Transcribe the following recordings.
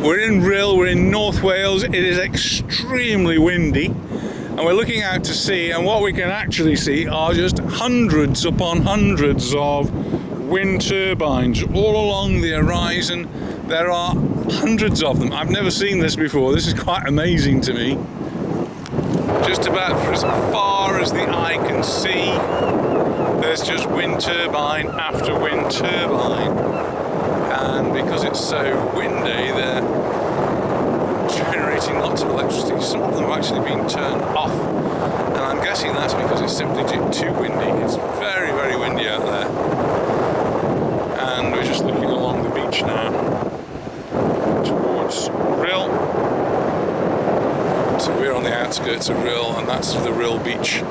We're in Rhyl, we're in North Wales. It is extremely windy, and we're looking out to sea, and what we can actually see are just hundreds upon hundreds of wind turbines all along the horizon. There are hundreds of them. I've never seen this before. This is quite amazing to me. Just about for as far as the eye can see, there's just wind turbine after wind turbine. And because it's so windy, they're generating lots of electricity. Some of them have actually been turned off. And I'm guessing that's because it's simply too windy. It's very, very windy out there. And we're just looking along the beach now towards Rhyl. So we're on the outskirts of Rhyl, and that's the Rhyl beach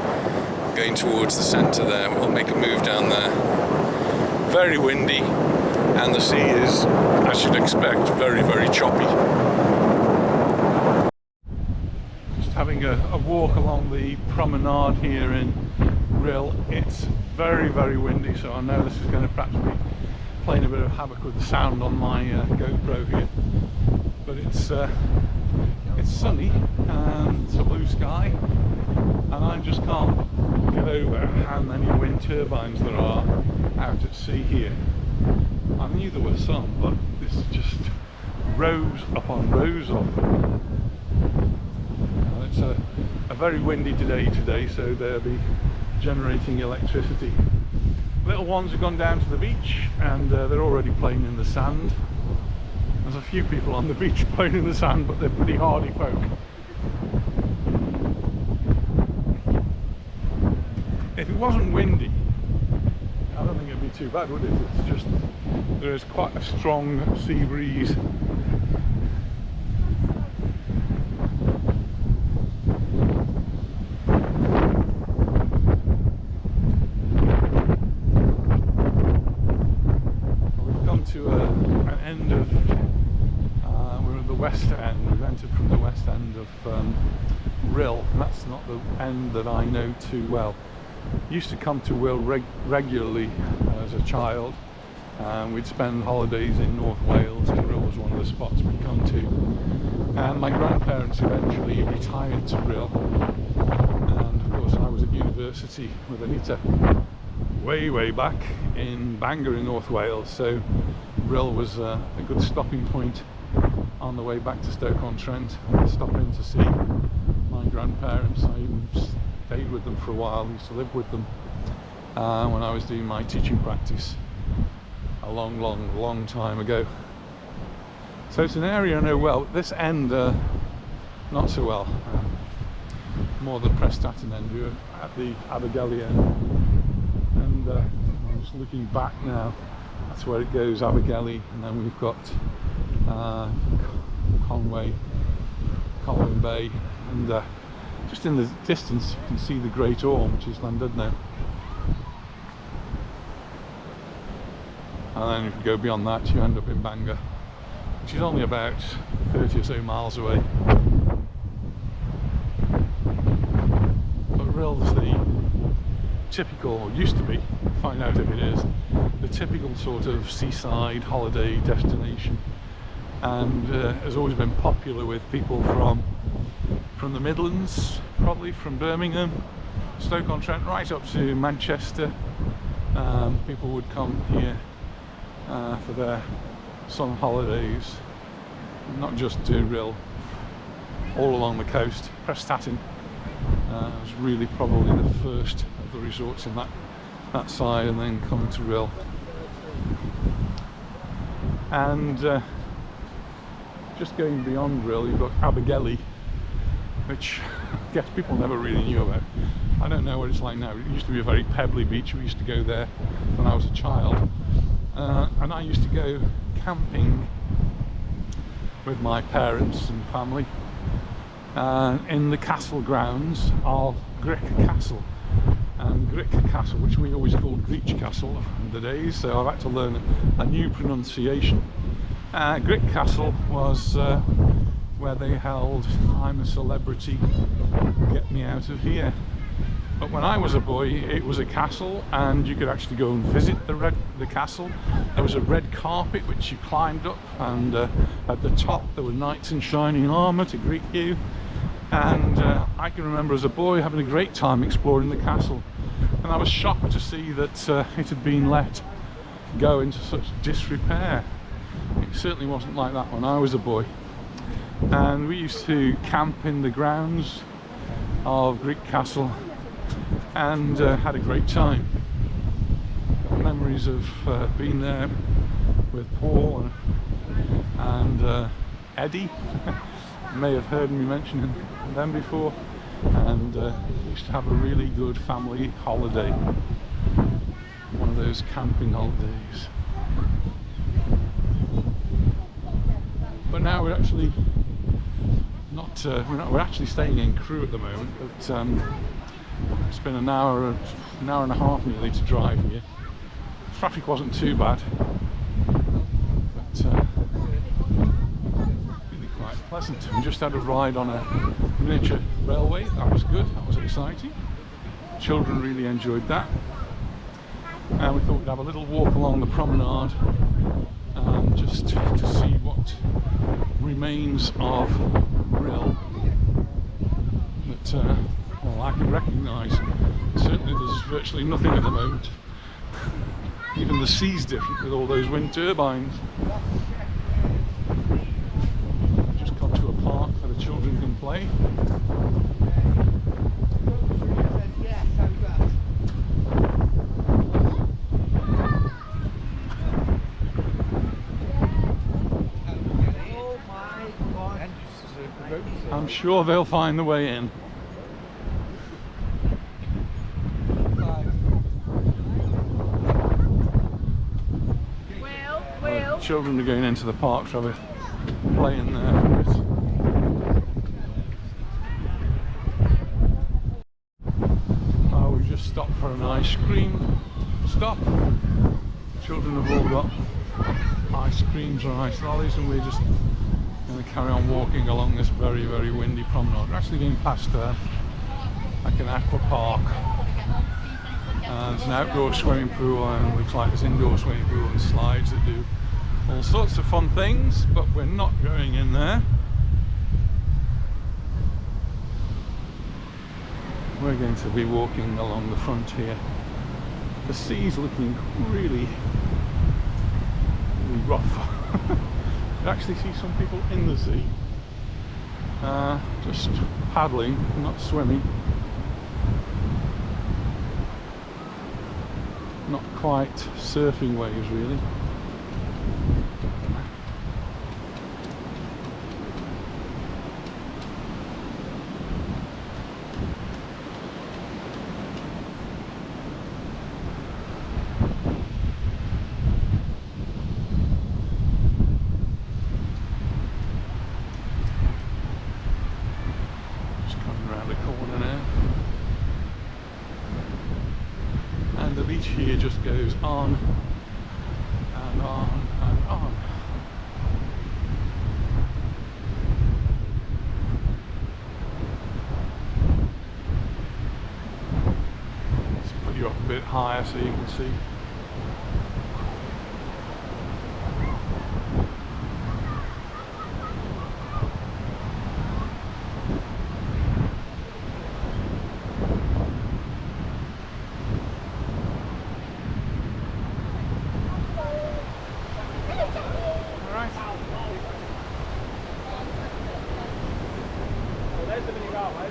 going towards the centre there. We'll make a move down there. Very windy, and the sea is, as you'd expect, very, very choppy. Just having a walk along the promenade here in Rhyl. It's very, very windy, so I know this is going to perhaps be playing a bit of havoc with the sound on my GoPro here. But it's sunny and it's a blue sky, and I just can't get over how many wind turbines there are out at sea here. I knew there were some, but this is just rows upon rows of them. It's a very windy day today, so they'll be generating electricity. Little ones have gone down to the beach, and they're already playing in the sand. There's a few people on the beach playing in the sand, but they're pretty hardy folk. If it wasn't windy, I don't think it'd be too bad, would it? It's just, there is quite a strong sea breeze. We've come to an end of west end. We've entered from the west end of Rhyl, and that's not the end that I know too well. Used to come to Rhyl regularly as a child, and we'd spend holidays in North Wales, and Rhyl was one of the spots we'd come to. And my grandparents eventually retired to Rhyl, and of course I was at university with Anita way back in Bangor in North Wales, so Rhyl was a good stopping point on the way back to Stoke-on-Trent. Stop in to see my grandparents. I even stayed with them for a while. I used to live with them when I was doing my teaching practice a long time ago. So it's an area I know well. This end not so well. More the Prestatyn end. We're at the Abergele end, and I'm just looking back now. That's where it goes, Abergele, and then we've got Conway, Colwyn Bay, and just in the distance you can see the Great Orme, which is Llandudno. And then if you go beyond that, you end up in Bangor, which is only about 30 or so miles away. But Rhyl's the typical, or used to be, find out if it is, the typical sort of seaside holiday destination, and has always been popular with people from the Midlands, probably from Birmingham, Stoke-on-Trent, right up to Manchester. People would come here for their summer holidays, not just to Rhyl, all along the coast. Prestatyn was really probably the first of the resorts in that side, and then coming to Rhyl. And just going beyond Rhyl, you've got Abergele, which I guess people never really knew about. I don't know what it's like now. It used to be a very pebbly beach. We used to go there when I was a child, and I used to go camping with my parents and family in the castle grounds of Grick Castle. And Grick Castle, which we always called Greach Castle in the days, so I've had to learn a new pronunciation. Grick Castle was where they held I'm a Celebrity, Get Me Out of Here But when I was a boy, it was a castle, and you could actually go and visit the castle. There was a red carpet which you climbed up, and at the top there were knights in shining armour to greet you. And I can remember as a boy having a great time exploring the castle, and I was shocked to see that it had been let go into such disrepair. It certainly wasn't like that when I was a boy. And we used to camp in the grounds of Greek Castle and had a great time. Got memories of being there with Paul and Eddie. You may have heard me mention them before, and used to have a really good family holiday, one of those camping holidays. But now we're actually not, we're actually staying in Crewe at the moment, but it's been an hour and a half nearly to drive here. Traffic wasn't too bad, but really quite pleasant. We just had a ride on a miniature railway. That was good, that was exciting. Children really enjoyed that. And we thought we'd have a little walk along the promenade, just to see what remains of Rhyl that well, I can recognise. Certainly there's virtually nothing at the moment. Even the sea's different with all those wind turbines. Just come to a park where the children can play. I'm sure they'll find the way in. Children are going into the park to have a play in there. Oh, we just stopped for an ice cream stop. Children have all got ice creams or ice lollies, and we're just going to carry on walking along this very, very windy promenade. We're actually going past like an aqua park. There's an outdoor swimming pool, and it looks like there's indoor swimming pool and slides that do all sorts of fun things, but we're not going in there. We're going to be walking along the front here. The sea's looking really, really rough. You actually see some people in the sea, just paddling, not swimming. Not quite surfing waves really. Here just goes on and on and on. Let's put you up a bit higher so you can see.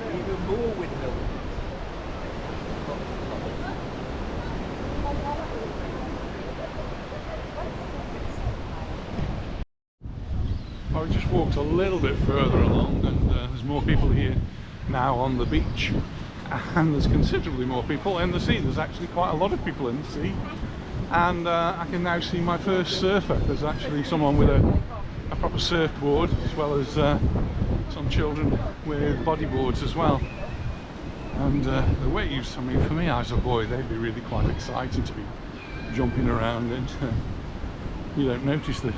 Even more windmill. I just walked a little bit further along, and there's more people here now on the beach, and there's considerably more people in the sea. There's actually quite a lot of people in the sea, and I can now see my first surfer. There's actually someone with a proper surfboard, as well as some children with bodyboards as well. And the waves, I mean, for me as a boy, they'd be really quite exciting to be jumping around, and you don't notice the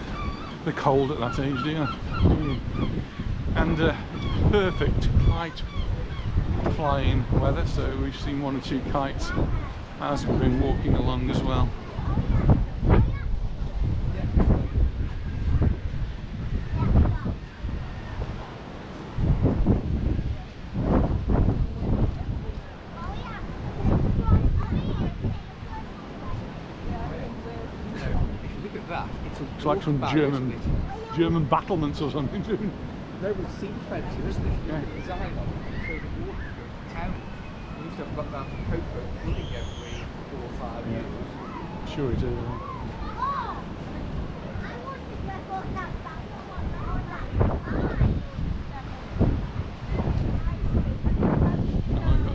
cold at that age, do you? And perfect, quite flying weather, so we've seen one or two kites as we've been walking along as well. Look at that. It's like some German battlements or something. No, with sea fencing, isn't it? Yeah. The design of it. So the water town. We used to have got that cocoa flooding every 4 or 5 years. Sure it is.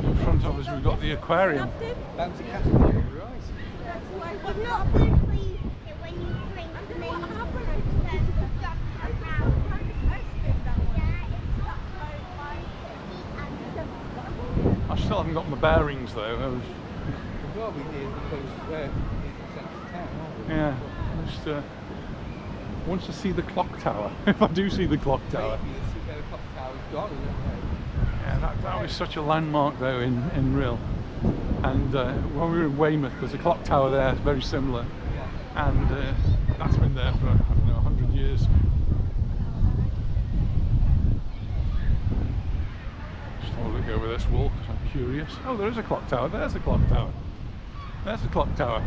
In front of us we've got the aquarium. Bouncy castle, right? It's not good for you when you drink and then you I still haven't got my bearings though. Well, we did because we're in the centre of town, aren't we? Yeah, I just want to see the clock tower. If I do see the clock tower. Maybe the Sea clock tower's gone, isn't it? Yeah, that was such a landmark though in Rhyl. And when we were in Weymouth, there's a clock tower there, very similar. Yeah. And that's been there for, I don't know, 100 years. Just have a look over this wall because I'm curious. Oh, there is a clock tower. There's a clock tower. There's a clock tower.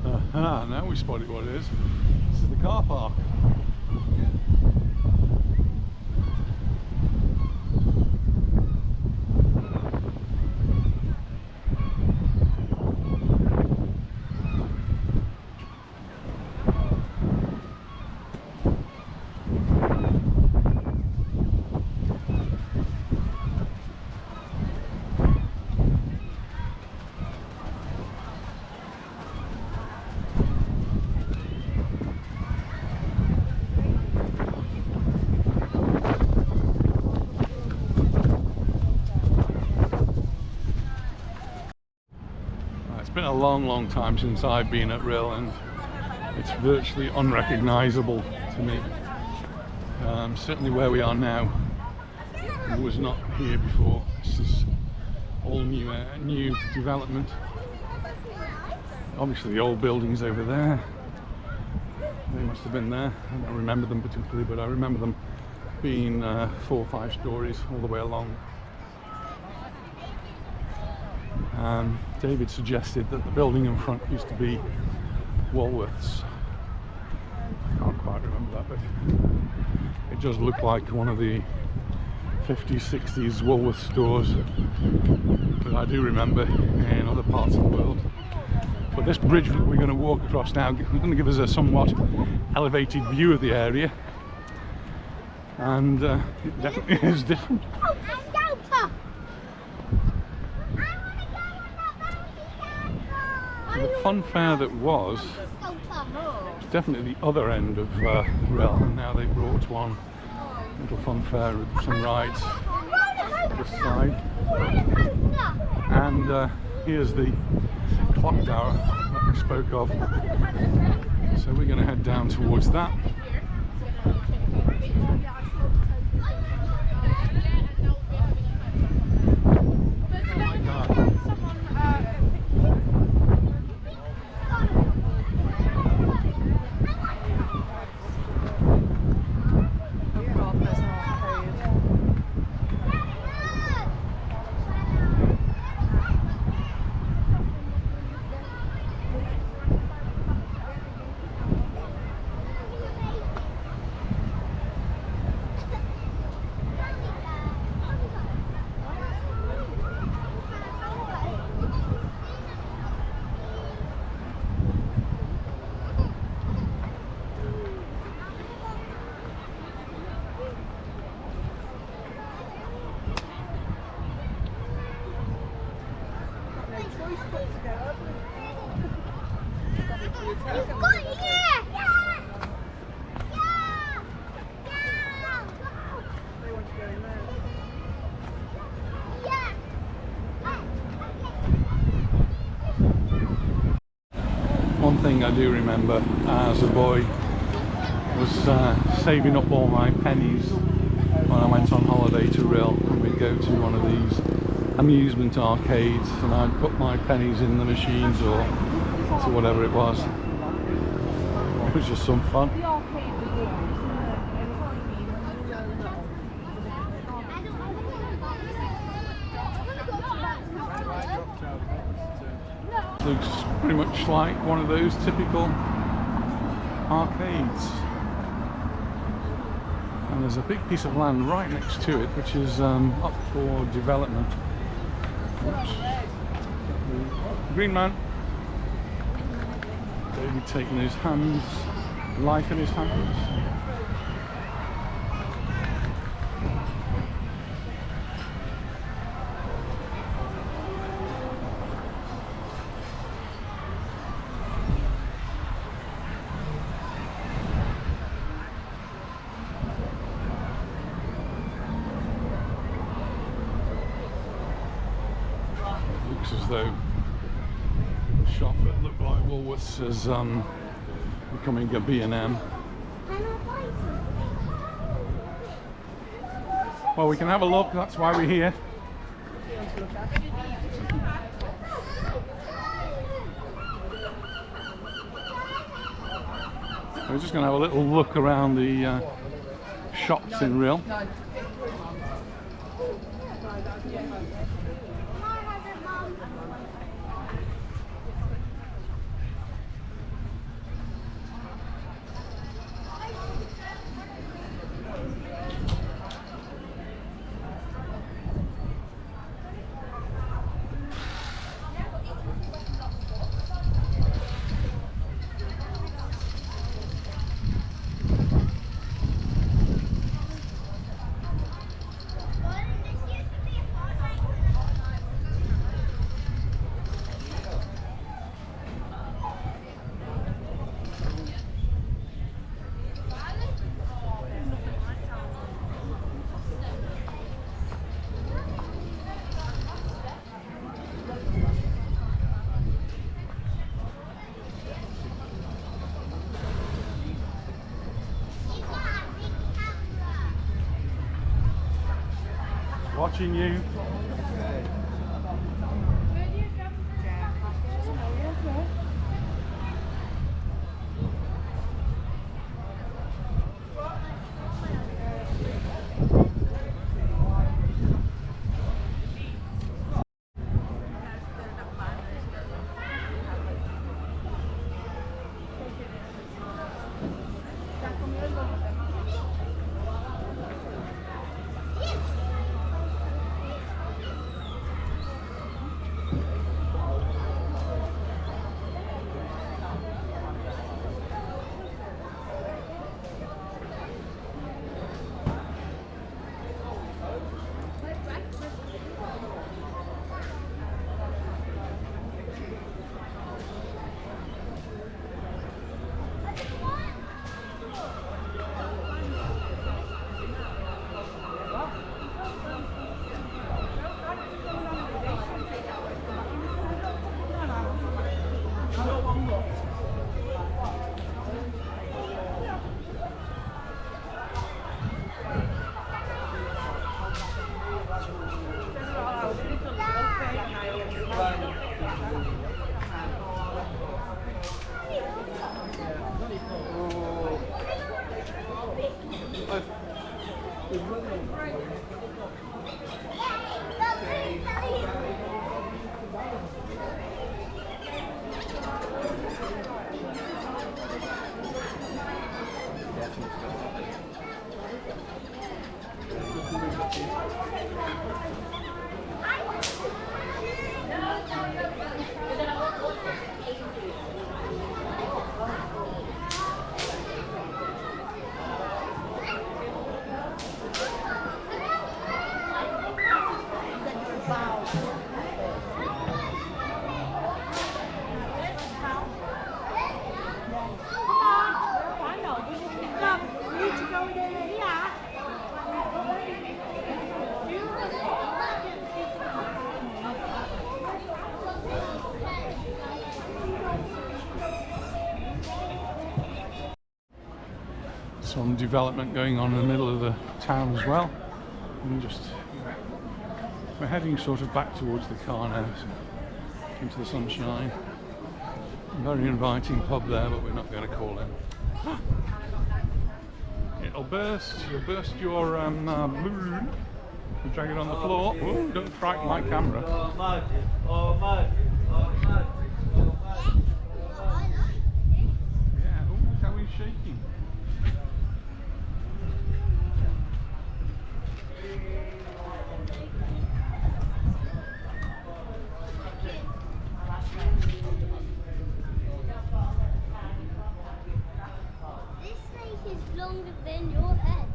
Aha, now we spotted what it is. This is the car park. It's been a long time since I've been at Rhyl, and it's virtually unrecognisable to me. Certainly where we are now was not here before. This is all new development. Obviously the old buildings over there, they must have been there. I don't remember them particularly, but I remember them being 4 or 5 stories all the way along. David suggested that the building in front used to be Woolworths. I can't quite remember that, but it does look like one of the 50s, 60s Woolworths stores that I do remember in other parts of the world. But this bridge that we're going to walk across now is going to give us a somewhat elevated view of the area, and it definitely is different. So the fun fair that was definitely the other end of Rhyl, and now they've brought one little fun fair with some rides this side. And here's the clock tower that we spoke of. So we're going to head down towards that. One thing I do remember as a boy was saving up all my pennies when I went on holiday to Rhyl, and we'd go to one of these amusement arcades and I'd put my pennies in the machines or to whatever it was. It was just some fun. Looks pretty much like one of those typical arcades. And there's a big piece of land right next to it which is up for development. Oops. Green man. David taking his hands, life in his hands. Looks as though the shop that looked like Woolworths is becoming a B&M. Well, we can have a look, that's why we're here. We're just going to have a little look around the shops in Rhyl. Watching you. some development going on in the middle of the town as well. And we're heading sort of back towards the car now, so into the sunshine. Very inviting pub there, but we're not going to call in. You'll burst your balloon. You drag it on the floor. Ooh, don't frighten my camera. Yeah, oh, look how he's shaking. This snake is longer than your head.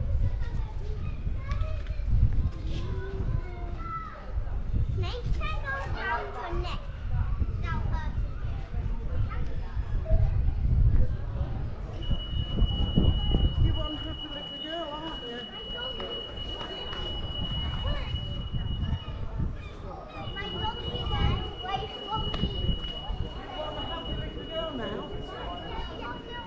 Snakes can go around your neck without hurting you. You want to look a little girl, aren't you? My dog is away from me. You want to have a little girl now? This is the best dog ever.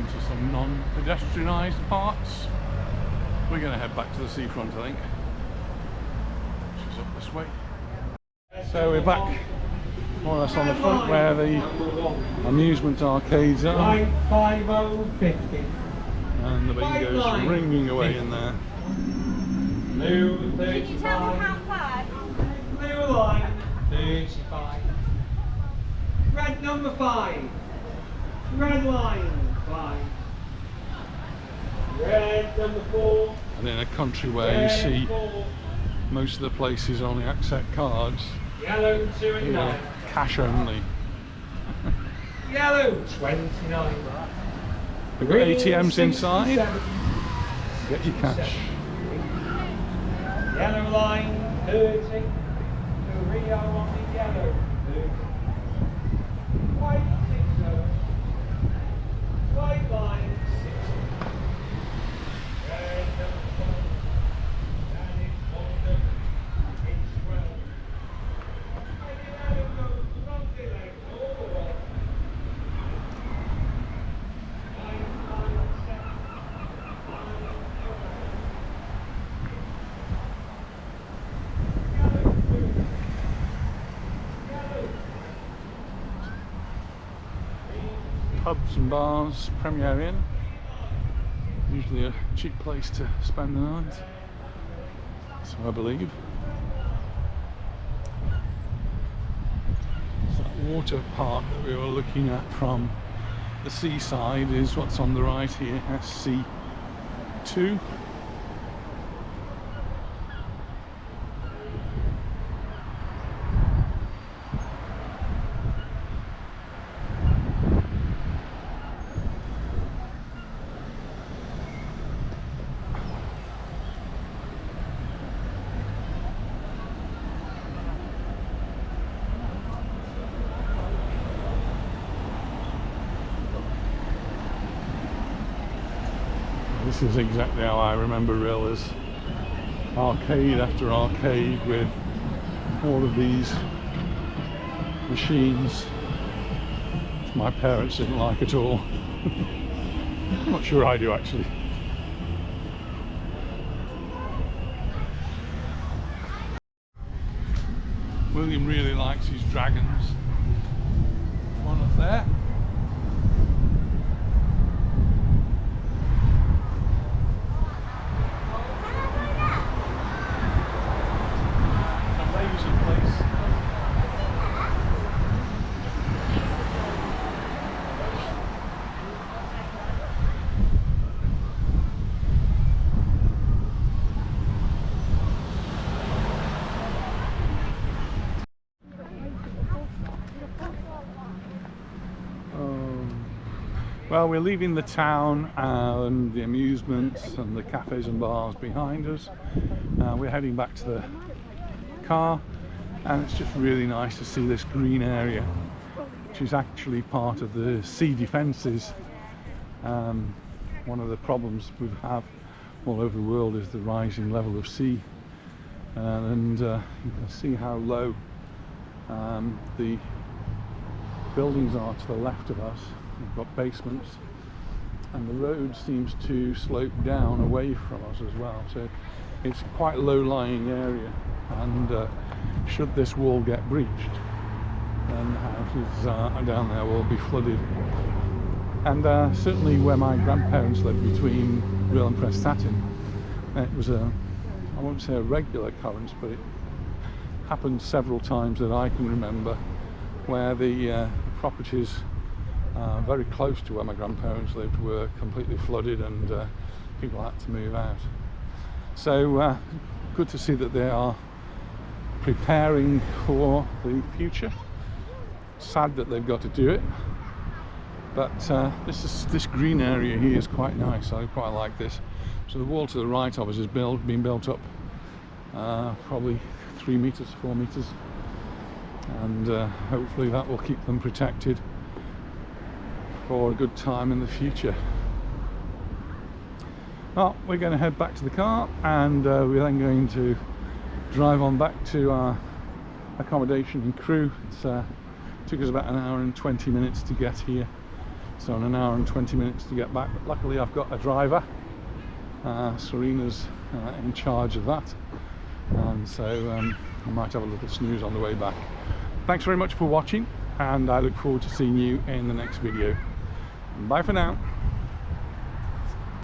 To some non-pedestrianised parts. We're going to head back to the seafront, I think, which is up this way. So we're back more or less on the front where the amusement arcades are, 50. and the bingo's ringing away in there. Blue Can you tell me 35. how far? Blue line 35. Red number 5. Red line 5. Red number 4. And in a country where you see 4. most of the places only accept cards, Yellow 2 and 9. cash only. Yellow 29. We've got Green, ATMs inside. 67. Get your cash. Yellow line 30. To Rio on the yellow 30. White 60. White line 60. Red number 4. That is London. It's 12. And the yellow goes from the left all the way. Line 7. Pubs and bars, Premier Inn. Usually a cheap place to spend the night, so I believe. So that water park that we were looking at from the seaside is what's on the right here, SC2. This is exactly how I remember Rhyl, as arcade after arcade with all of these machines, which my parents didn't like at all. I'm not sure I do actually. William really likes his dragons. One up there. Well, we're leaving the town and the amusements and the cafes and bars behind us. We're heading back to the car, and it's just really nice to see this green area, which is actually part of the sea defences. One of the problems we have all over the world is the rising level of sea, and you can see how low the buildings are to the left of us. We've got basements, and the road seems to slope down away from us as well, so it's quite a low-lying area, and should this wall get breached, then houses down there will be flooded. And certainly where my grandparents lived between Rhyl and Prestatyn, it was I won't say a regular occurrence, but it happened several times that I can remember, where the properties very close to where my grandparents lived were completely flooded, and people had to move out. So good to see that they are preparing for the future. Sad that they've got to do it, but this green area here is quite nice. I quite like this. So the wall to the right of us has been built up probably 3 meters, 4 meters, and hopefully that will keep them protected for a good time in the future. Well, we're going to head back to the car, and we're then going to drive on back to our accommodation in Crewe. It took us about an hour and 20 minutes to get here, so an hour and 20 minutes to get back, but luckily I've got a driver. Serena's in charge of that, and so I might have a little snooze on the way back. Thanks very much for watching, and I look forward to seeing you in the next video. Bye for now.